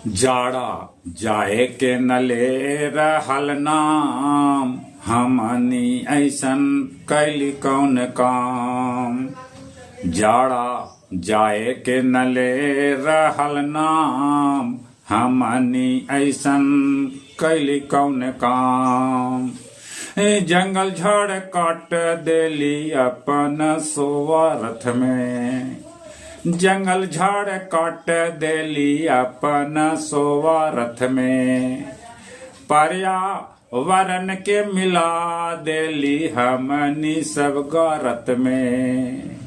जाड़ा जाए के नले रहल नाम, हमनी ऐसन कैली कौन काम। जाड़ा जाए के नले रहल नाम, हमनी ऐसन कैली कौन काम। जंगल झाड़ काट देली अपन स्वार्थ में, जंगल झाड़ काट देली अपन स्वार्थ में। पर्यावरण के मिला देली हमनी सब गारत में।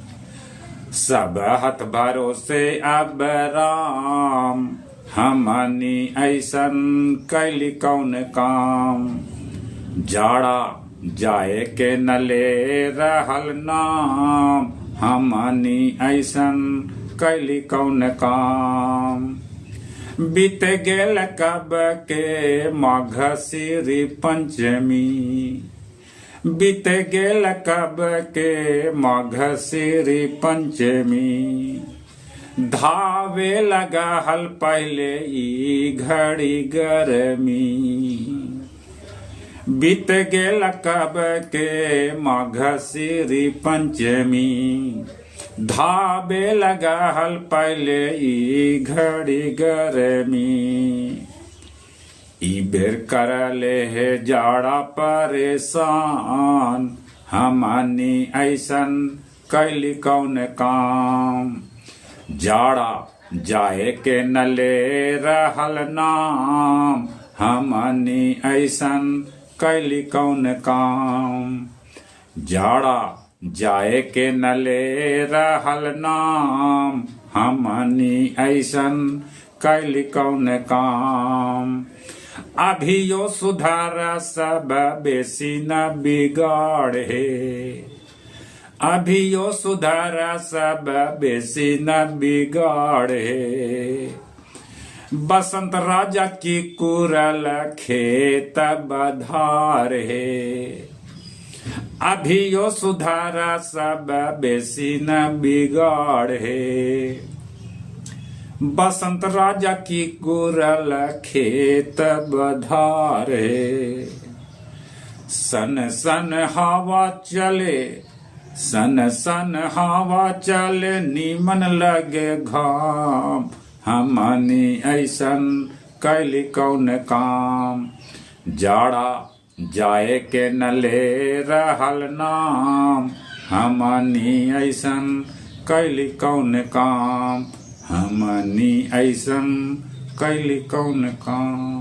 सब हथ भरोसे अब राम, हमनी ऐसन कैली कौन काम। जाड़ा जाए के नले रहल नाम, हमनी ऐसन कैली कौन काम। बीत गेल कब के माघशिरी पंचमी, बीत गेल कब के माघशिरी पंचमी। धावे लगा हल पहले ई घड़ी गर्मी, बीत गेल कब के माघशिरी पंचमी। धावे लगा हल पहले ई घड़ी गर्मी। ई बेर करले है जाड़ा परेशान, हमनी ऐसन कैली कौन काम। जाड़ा जाए के नले रहल नाम, हमनी ऐसन कैली कौन काम। जाड़ा जाए के नले रहल नाम, हमनी ऐसन कैली कौन काम। अभियो सुधार सब बेसी न बिगाड़े, अभियो सुधार सब बेसी न बिगाड़े। बसंत राजा की कुरल खेत बधार है, अभियो सुधारा सब बेसी न बिगाड़ है। बसंत राजा की कुरल खेत बधार है। सन सन हवा चले, सन सन हवा चले, नीमन लगे घाम, हमनी ऐसन कैली कौन काम। जाड़ा जाए के नले रहल नाम, हमनी ऐसन कैली कौन काम। हमनी ऐसन कैली कौन काम।